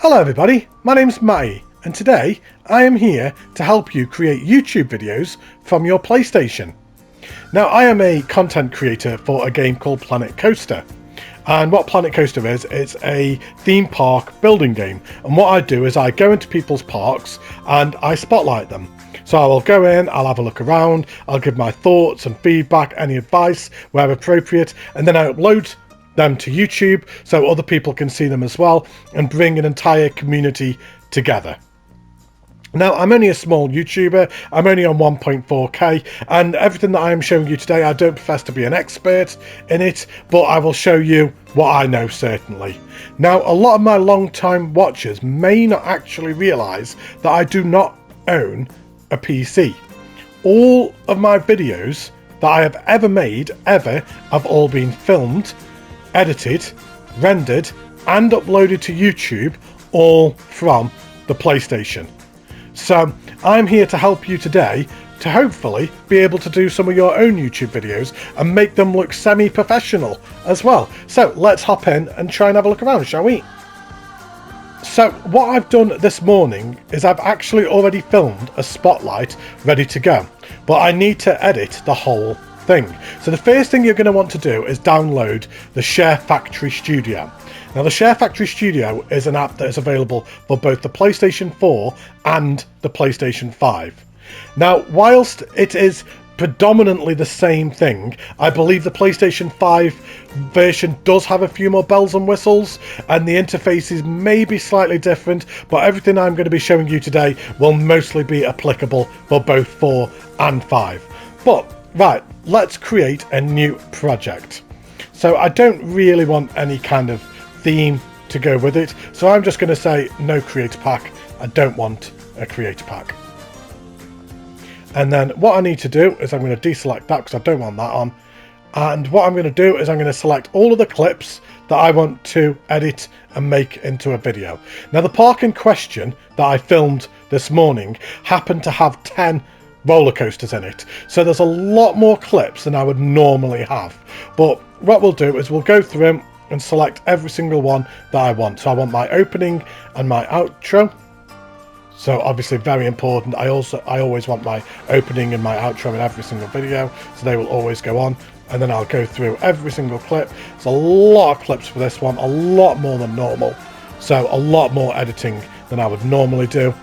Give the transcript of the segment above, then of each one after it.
Hello everybody, my name's Matty, and today I am here to help you create YouTube videos from your PlayStation. Now I am a content creator for a game called Planet Coaster, and what Planet Coaster is, it's a theme park building game, and what I do is I go into people's parks and I spotlight them. So I will go in, I'll have a look around, I'll give my thoughts and feedback, any advice where appropriate, and then I upload them to YouTube so other people can see them as well and bring an entire community together. Now, I'm only a small YouTuber, I'm only on 1.4k, and everything that I am showing you today, I don't profess to be an expert in it, but I will show you what I know certainly. Now, a lot of my long-time watchers may not actually realise that I do not own a PC. All of my videos that I have ever made, have all been filmed, edited, rendered and uploaded to YouTube, all from the PlayStation. So I'm here to help you today to hopefully be able to do some of your own YouTube videos and make them look semi-professional as well. So let's hop in and try and have a look around, shall we? So what I've done this morning is I've actually already filmed a spotlight ready to go, but I need to edit the whole thing. So the first thing you're going to want to do is download the Sharefactory Studio. Now the Sharefactory Studio is an app that is available for both the PlayStation 4 and the PlayStation 5. Now whilst it is predominantly the same thing, I believe the PlayStation 5 version does have a few more bells and whistles and the interfaces may be slightly different, but everything I'm going to be showing you today will mostly be applicable for both 4 and 5. But right, let's create a new project. So I don't really want any kind of theme to go with it, so I'm just going to say no creator pack. I don't want a creator pack. And then what I need to do is I'm going to deselect that because I don't want that on. And what I'm going to do is I'm going to select all of the clips that I want to edit and make into a video. Now the park in question that I filmed this morning happened to have 10 roller coasters in it, so there's a lot more clips than I would normally have. But what we'll do is we'll go through them and select every single one that I want. So I want my opening and my outro. So obviously very important. I always want my opening and my outro in every single video, so they will always go on. And then I'll go through every single clip. It's a lot of clips for this one, a lot more than normal. So a lot more editing than I would normally do.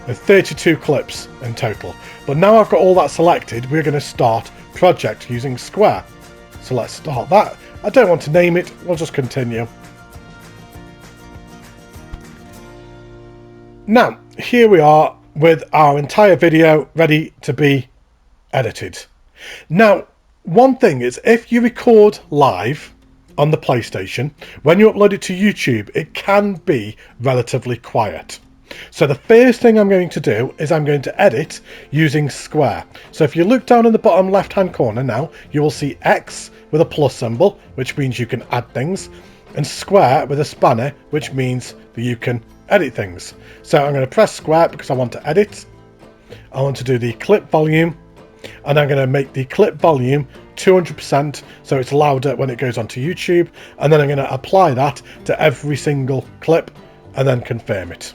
With 32 clips in total. But now I've got all that selected, we're going to start project using Square. So let's start that. I don't want to name it, we'll just continue. Now, here we are with our entire video ready to be edited. Now, one thing is, if you record live on the PlayStation, when you upload it to YouTube, it can be relatively quiet. So the first thing I'm going to do is I'm going to edit using Square. So if you look down in the bottom left hand corner now, you will see X with a plus symbol, which means you can add things, and Square with a spanner, which means that you can edit things. So I'm going to press Square because I want to edit. I want to do the clip volume, and I'm going to make the clip volume 200% so it's louder when it goes onto YouTube, and then I'm going to apply that to every single clip and then confirm it.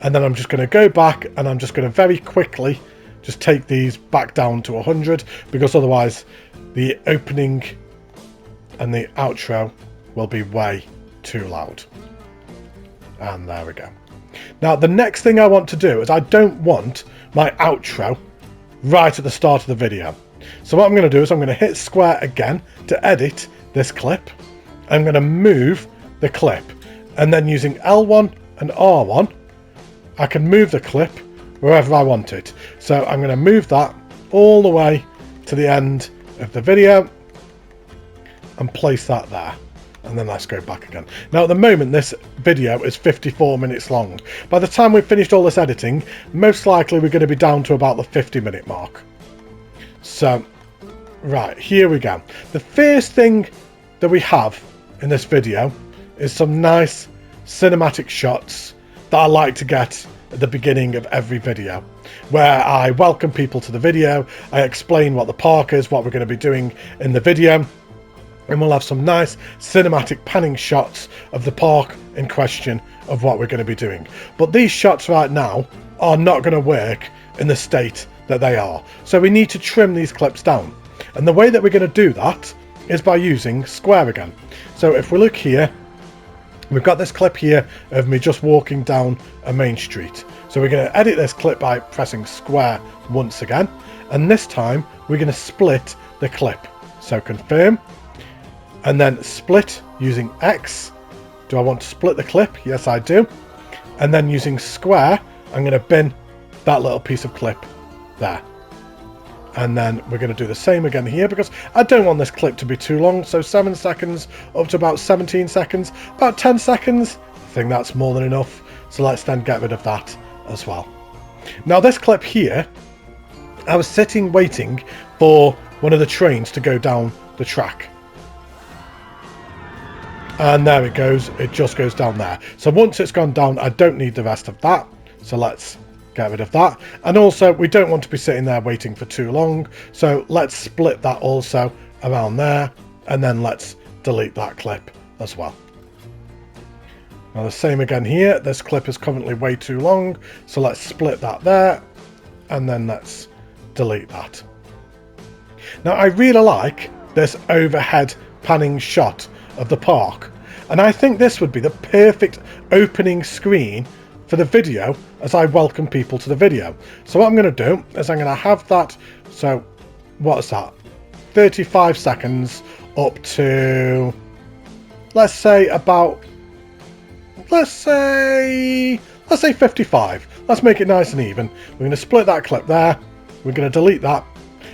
And then I'm just going to go back and I'm just going to very quickly just take these back down to 100, because otherwise the opening and the outro will be way too loud. And there we go. Now the next thing I want to do is I don't want my outro right at the start of the video. So what I'm going to do is I'm going to hit Square again to edit this clip. I'm going to move the clip, and then using L1 and R1 I can move the clip wherever I want it. So I'm going to move that all the way to the end of the video and place that there. And then let's go back again. Now at the moment this video is 54 minutes long. By the time we've finished all this editing, most likely we're going to be down to about the 50-minute mark. So, right, here we go. The first thing that we have in this video is some nice cinematic shots that I like to get at the beginning of every video, where I welcome people to the video, I explain what the park is, what we're going to be doing in the video, and we'll have some nice cinematic panning shots of the park in question of what we're going to be doing. But these shots right now are not going to work in the state that they are, so we need to trim these clips down, and the way that we're going to do that is by using square again. So if we look here, we've got this clip here of me just walking down a main street. So we're going to edit this clip by pressing square once again, and this time we're going to split the clip. So confirm, and then split using X. Do I want to split the clip? Yes, I do. And then using square, I'm going to bin that little piece of clip there. And then we're going to do the same again here, because I don't want this clip to be too long. So 7 seconds up to about 17 seconds, about 10 seconds. I think that's more than enough. So let's then get rid of that as well. Now this clip here, I was sitting waiting for one of the trains to go down the track. And there it goes. It just goes down there. So once it's gone down, I don't need the rest of that. So let's get rid of that. And also, we don't want to be sitting there waiting for too long. So let's split that also around there. And then let's delete that clip as well. Now the same again here. This clip is currently way too long. So let's split that there. And then let's delete that. Now I really like this overhead panning shot of the park. And I think this would be the perfect opening screen for the video as I welcome people to the video. So what I'm going to do is I'm going to have that, so what's that, 35 seconds up to, let's say 55. Let's make it nice and even. We're going to split that clip there. We're going to delete that.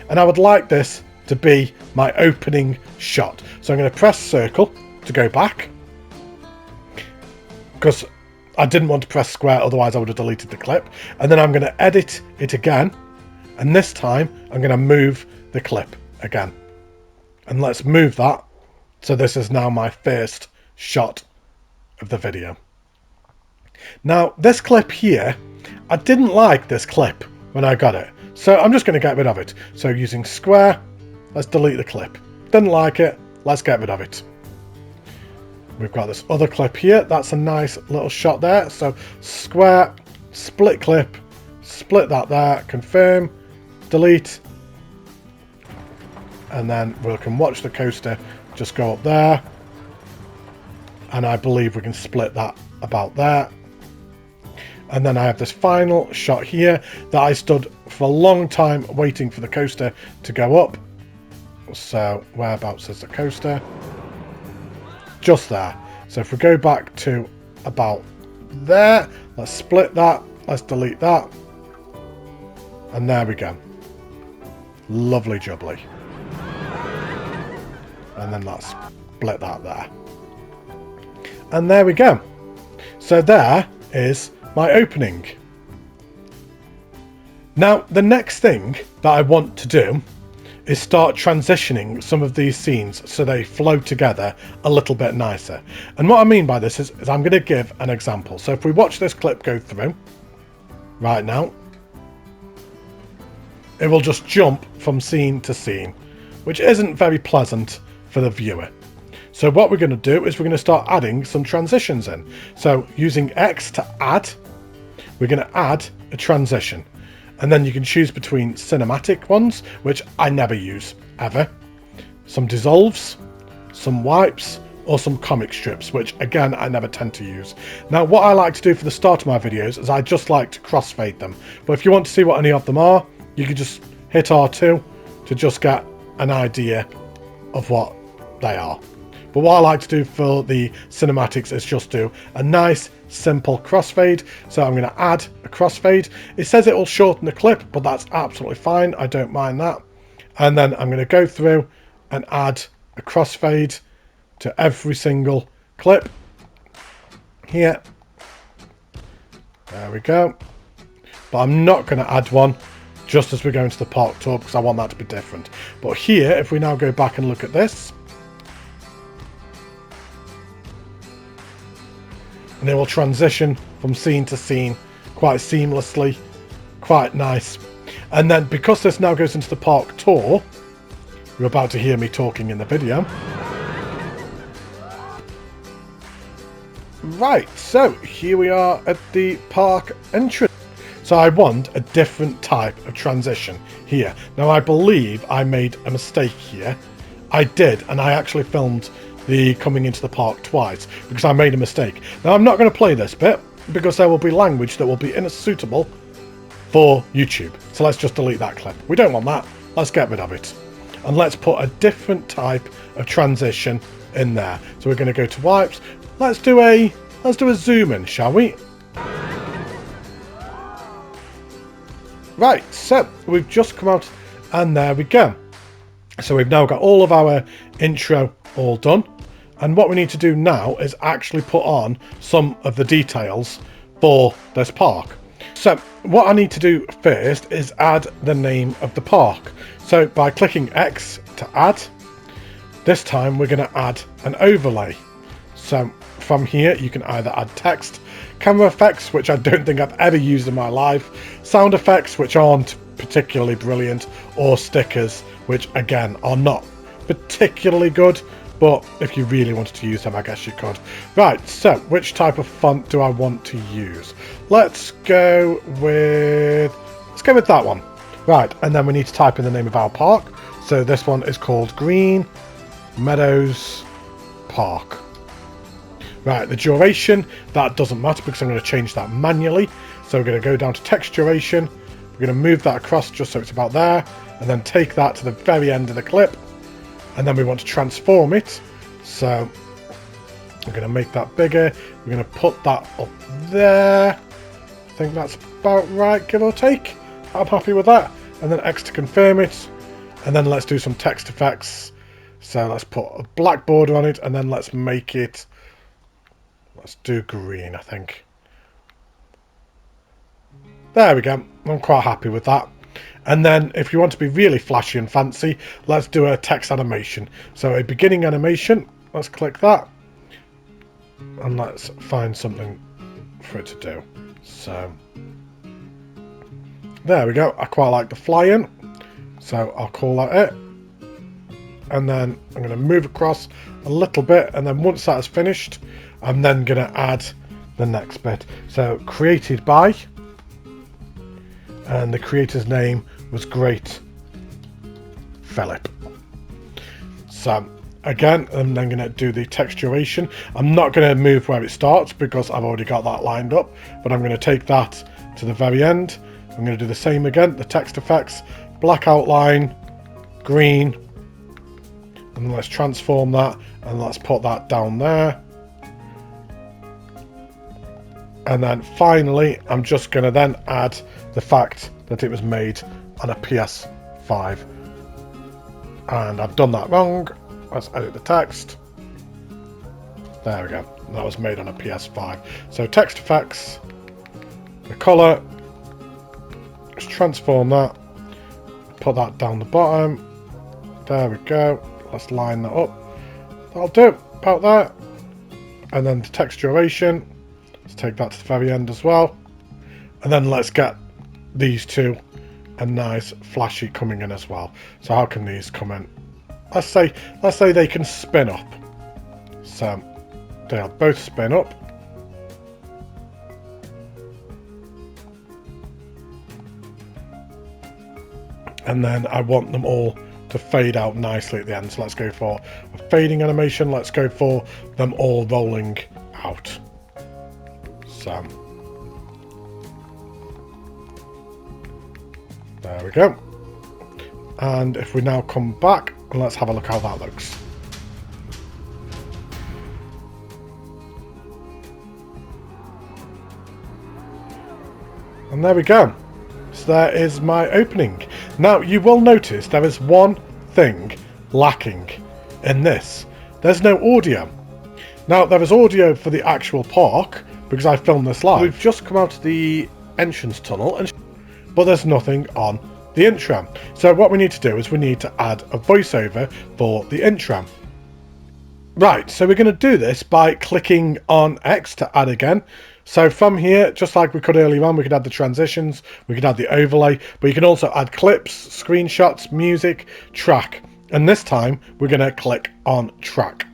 And I would like this to be my opening shot. So I'm going to press circle to go back, because I didn't want to press square, otherwise I would have deleted the clip. And then I'm going to edit it again, and this time I'm going to move the clip again. And let's move that, so this is now my first shot of the video. Now this clip here, I didn't like this clip when I got it, so I'm just going to get rid of it. So using square, let's delete the clip. Didn't like it, let's get rid of it. We've got this other clip here. That's a nice little shot there. So square, split clip, split that there, confirm, delete. And then we can watch the coaster just go up there. And I believe we can split that about there. And then I have this final shot here that I stood for a long time waiting for the coaster to go up. So whereabouts is the coaster? Just there. So if we go back to about there, let's split that, let's delete that, and there we go. Lovely jubbly. And then let's split that there. And there we go. So there is my opening. Now the next thing that I want to do is start transitioning some of these scenes so they flow together a little bit nicer. And what I mean by this is I'm going to give an example. So if we watch this clip go through right now, it will just jump from scene to scene, which isn't very pleasant for the viewer. So what we're going to do is we're going to start adding some transitions in. So using X to add, we're going to add a transition. And then you can choose between cinematic ones, which I never use, ever. Some dissolves, some wipes, or some comic strips, which again, I never tend to use. Now, what I like to do for the start of my videos is I just like to crossfade them. But if you want to see what any of them are, you can just hit R2 to just get an idea of what they are. But what I like to do for the cinematics is just do a nice simple crossfade. So I'm going to add a crossfade. It says it will shorten the clip, but that's absolutely fine. I don't mind that. And then I'm going to go through and add a crossfade to every single clip here. There we go. But I'm not going to add one just as we go into the park tour, because I want that to be different. But here, if we now go back and look at this, and it will transition from scene to scene quite seamlessly, quite nice. And then because this now goes into the park tour, you're about to hear me talking in the video, Right, so here we are at the park entrance. So I want a different type of transition here. Now I believe I made a mistake here. I did, and I actually filmed the coming into the park twice because I made a mistake. Now I'm not going to play this bit because there will be language that will be unsuitable for YouTube. So let's just delete that clip. We don't want that. Let's get rid of it. And let's put a different type of transition in there. So we're going to go to wipes. Let's do a zoom in, shall we? Right, so we've just come out and there we go. So we've now got all of our intro all done. And what we need to do now is actually put on some of the details for this park. So what I need to do first is add the name of the park. So by clicking X to add, this time we're going to add an overlay. So from here you can either add text, camera effects, which I don't think I've ever used in my life, sound effects, which aren't particularly brilliant, or stickers, which again are not particularly good, but if you really wanted to use them, I guess you could. Right, so which type of font do I want to use? Let's go with that one. Right, and then we need to type in the name of our park. So this one is called Green Meadows Park. Right, the duration, that doesn't matter because I'm going to change that manually. So we're going to go down to text duration. We're going to move that across just so it's about there, and then take that to the very end of the clip. And then we want to transform it. So we're going to make that bigger. We're going to put that up there. I think that's about right, give or take. I'm happy with that. And then X to confirm it. And then let's do some text effects. So let's put a black border on it, and then let's make it, let's do green, I think. There we go. I'm quite happy with that. And then if you want to be really flashy and fancy, let's do a text animation. So a beginning animation, let's click that. And let's find something for it to do. So there we go. I quite like the fly-in. So I'll call that it. And then I'm going to move across a little bit. And then once that is finished, I'm then going to add the next bit. So created by, and the creator's name was Great Philip. So again, I'm then going to do the text duration. I'm not going to move where it starts because I've already got that lined up, but I'm going to take that to the very end. I'm going to do the same again, the text effects, black outline, green, and let's transform that, and let's put that down there. And then finally, I'm just going to then add the fact that it was made on a PS5. And I've done that wrong. Let's edit the text. There we go. That was made on a PS5. So text effects, the colour, let's transform that, put that down the bottom. There we go. Let's line that up. That'll do, about that. And then the text duration, let's take that to the very end as well. And then let's get these two a nice flashy coming in as well. So how can these come in? Let's say they can spin up. So they'll both spin up. And then I want them all to fade out nicely at the end. So let's go for a fading animation. Let's go for them all rolling out. So there we go. And if we now come back, and let's have a look how that looks. And there we go. So there is my opening. Now you will notice there is one thing lacking in this. There's no audio. Now there is audio for the actual park because I filmed this live. We've just come out of the entrance tunnel, but there's nothing on the intro. So what we need to do is we need to add a voiceover for the intro. Right, so we're going to do this by clicking on X to add again. So from here, just like we could earlier on, we could add the transitions, we could add the overlay, but you can also add clips, screenshots, music, track. And this time we're going to click on track.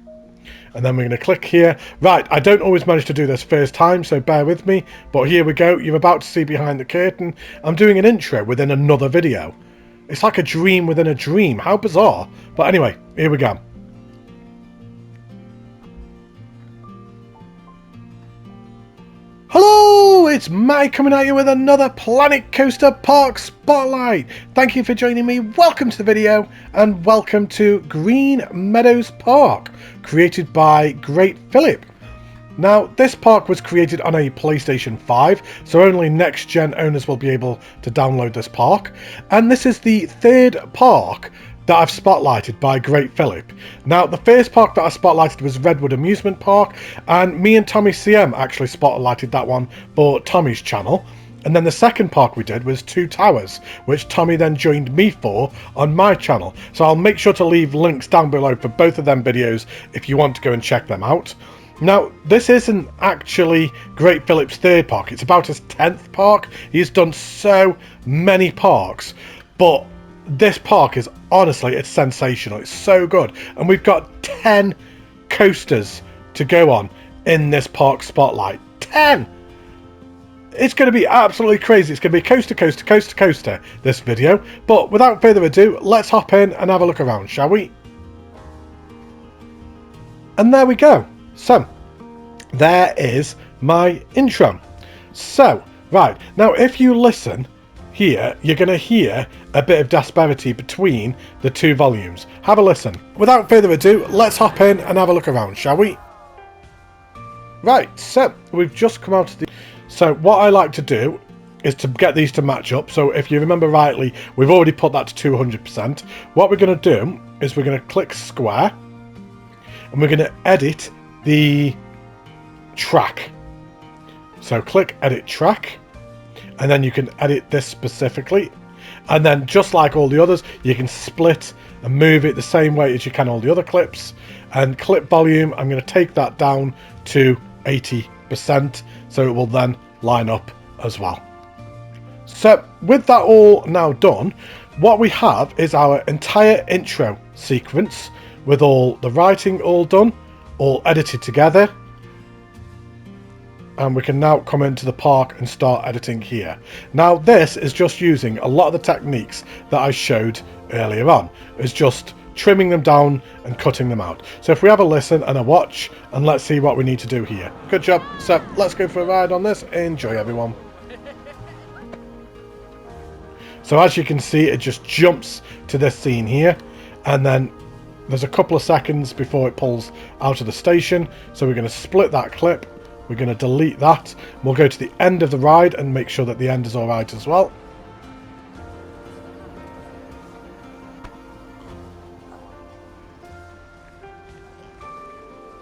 and then we're going to click here. Right, I don't always manage to do this first time, so bear with me, but here we go. You're about to see behind the curtain. I'm doing an intro within another video. It's like a dream within a dream. How bizarre. But anyway, here we go. Hello, it's Matty coming at you with another Planet Coaster Park Spotlight. Thank you for joining me. Welcome to the video and welcome to Green Meadows Park, created by Great Philip. Now, this park was created on a PlayStation 5, so only next-gen owners will be able to download this park. And this is the third park that I've spotlighted by Great Philip. Now, the first park that I spotlighted was Redwood Amusement Park, and me and Tommy CM actually spotlighted that one for Tommy's channel. And then the second park we did was Two Towers, which Tommy then joined me for on my channel. So I'll make sure to leave links down below for both of them videos if you want to go and check them out. Now, this isn't actually Great Philip's third park, it's about his 10th park. He's done so many parks, but this park is honestly, it's sensational. It's so good. And we've got 10 coasters to go on in this park spotlight. 10! It's going to be absolutely crazy. It's going to be coaster, coaster, coaster, coaster, this video. But without further ado, let's hop in and have a look around, shall we? And there we go. So, there is my intro. So, right, now if you listen here, you're going to hear a bit of disparity between the two volumes. Have a listen. Without further ado, let's hop in and have a look around, shall we? Right, so we've just come out of the... So what I like to do is to get these to match up. So if you remember rightly, we've already put that to 200%. What we're going to do is we're going to click square and we're going to edit the track. So click edit track, and then you can edit this specifically, and then just like all the others, you can split and move it the same way as you can all the other clips. And clip volume, I'm going to take that down to 80%, so it will then line up as well. So with that all now done, what we have is our entire intro sequence with all the writing all done, all edited together. And we can now come into the park and start editing here. Now this is just using a lot of the techniques that I showed earlier on. It's just trimming them down and cutting them out. So if we have a listen and a watch, and let's see what we need to do here. Good job. So let's go for a ride on this. Enjoy, everyone. So as you can see, it just jumps to this scene here, and then there's a couple of seconds before it pulls out of the station. So we're going to split that clip. We're going to delete that. We'll go to the end of the ride and make sure that the end is alright as well.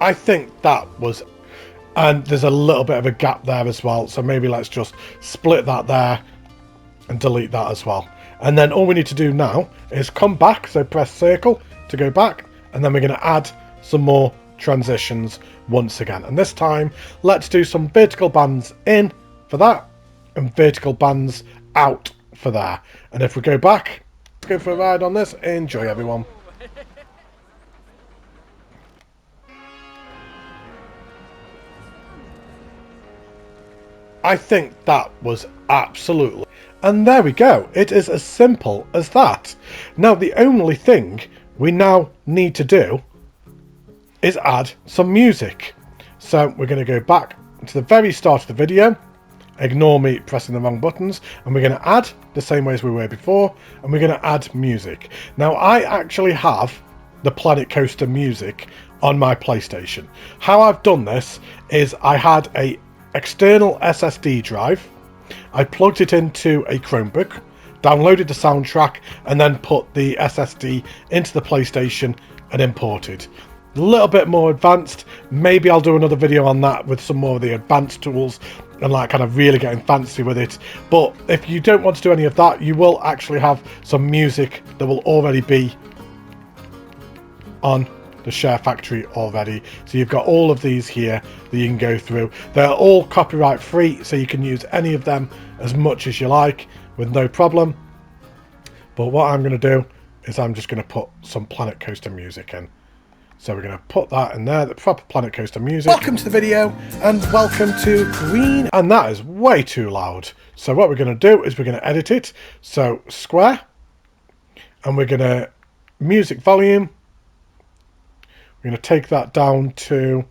I think that was... And there's a little bit of a gap there as well. So maybe let's just split that there and delete that as well. And then all we need to do now is come back. So press circle to go back. And then we're going to add some more transitions once again, and this time let's do some vertical bands in for that and vertical bands out for there. And if we go back, let's go for a ride on this. Enjoy, everyone. I think that was absolutely... And there we go. It is as simple as that. Now the only thing we now need to do is add some music. So we're going to go back to the very start of the video, ignore me pressing the wrong buttons, and we're going to add the same way as we were before, and we're going to add music. Now I actually have the Planet Coaster music on my PlayStation. How I've done this is I had a external SSD drive, I plugged it into a Chromebook, downloaded the soundtrack, and then put the SSD into the PlayStation and imported. A little bit more advanced. Maybe I'll do another video on that with some more of the advanced tools and like kind of really getting fancy with it. But if you don't want to do any of that, you will actually have some music that will already be on the sharefactory already. So you've got all of these here that you can go through. They're all copyright free, so you can use any of them as much as you like with no problem. But what I'm going to do is I'm just going to put some Planet Coaster music in. So we're going to put that in there, the proper Planet Coaster music. Welcome to the video and welcome to Green. And that is way too loud. So what we're going to do is we're going to edit it. So square. And we're going to music volume. We're going to take that down to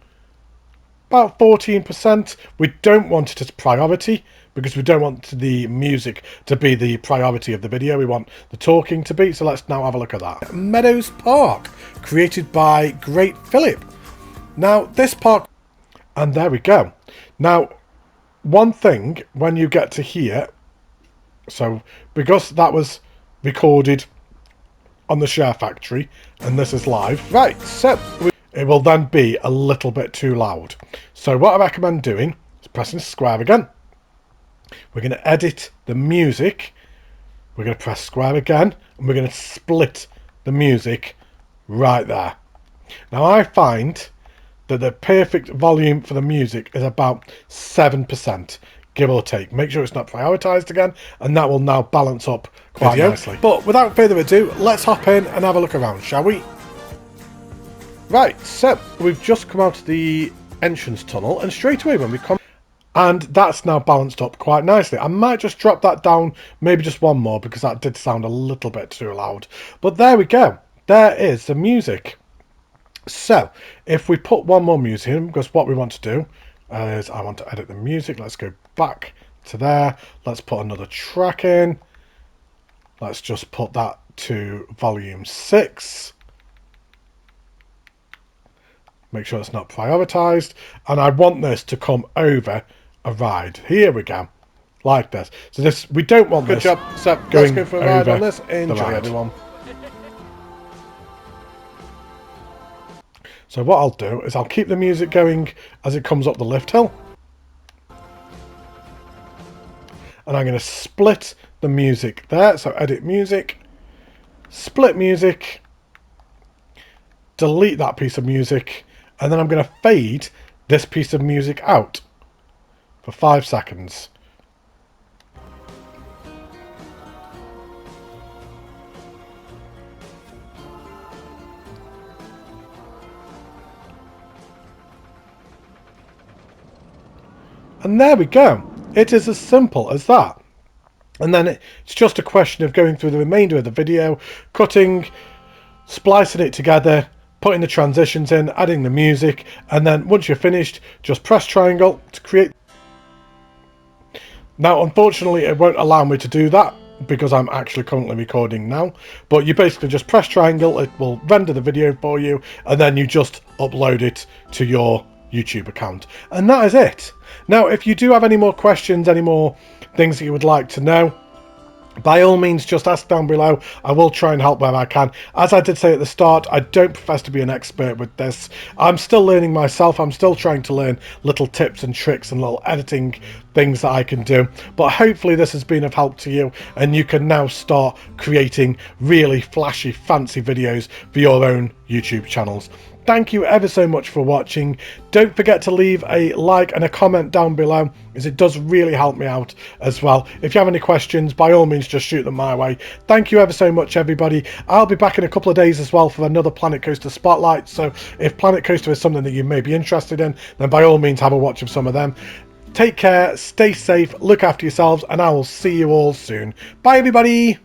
about 14%. We don't want it as priority because we don't want the music to be the priority of the video. We want the talking to be. So let's now have a look at that. Meadows Park, created by Great Philip. Now this park, and there we go. Now one thing when you get to here, so because that was recorded on the Share Factory and this is live, right, so it will then be a little bit too loud. So what I recommend doing is pressing square again. We're going to edit the music. We're going to press square again and we're going to split the music right there. Now I find that the perfect volume for the music is about 7%, give or take. Make sure it's not prioritized again, and that will now balance up quite nicely. But without further ado, let's hop in and have a look around, shall we? Right, so we've just come out of the entrance tunnel, and straight away when we come, and that's now balanced up quite nicely. I might just drop that down, maybe just one more, because that did sound a little bit too loud. But there we go. There is the music. So if we put one more music in, because what we want to do is I want to edit the music. Let's go back to there. Let's put another track in. Let's just put that to volume 6. Make sure it's not prioritized. And I want this to come over a ride. Here we go. Like this. So this, we don't want this. Good job. So let's go for a ride on this. Enjoy, everyone. So what I'll do is I'll keep the music going as it comes up the lift hill. And I'm going to split the music there. So edit music, split music, delete that piece of music, and then I'm going to fade this piece of music out for 5 seconds. And there we go. It is as simple as that. And then it's just a question of going through the remainder of the video, cutting, splicing it together, putting the transitions in, adding the music, and then once you're finished, just press triangle to create. Now, unfortunately, it won't allow me to do that because I'm actually currently recording now. But you basically just press triangle, it will render the video for you, and then you just upload it to your YouTube account. And that is it. Now, if you do have any more questions, any more things that you would like to know, by all means, just ask down below. I will try and help where I can. As I did say at the start, I don't profess to be an expert with this. I'm still learning myself. I'm still trying to learn little tips and tricks and little editing things that I can do. But hopefully this has been of help to you, and you can now start creating really flashy, fancy videos for your own YouTube channels. Thank you ever so much for watching. Don't forget to leave a like and a comment down below, as it does really help me out as well. If you have any questions, by all means just shoot them my way. Thank you ever so much, everybody. I'll be back in a couple of days as well for another Planet Coaster Spotlight, so if Planet Coaster is something that you may be interested in, then by all means have a watch of some of them. Take care, stay safe, look after yourselves, and I will see you all soon. Bye everybody!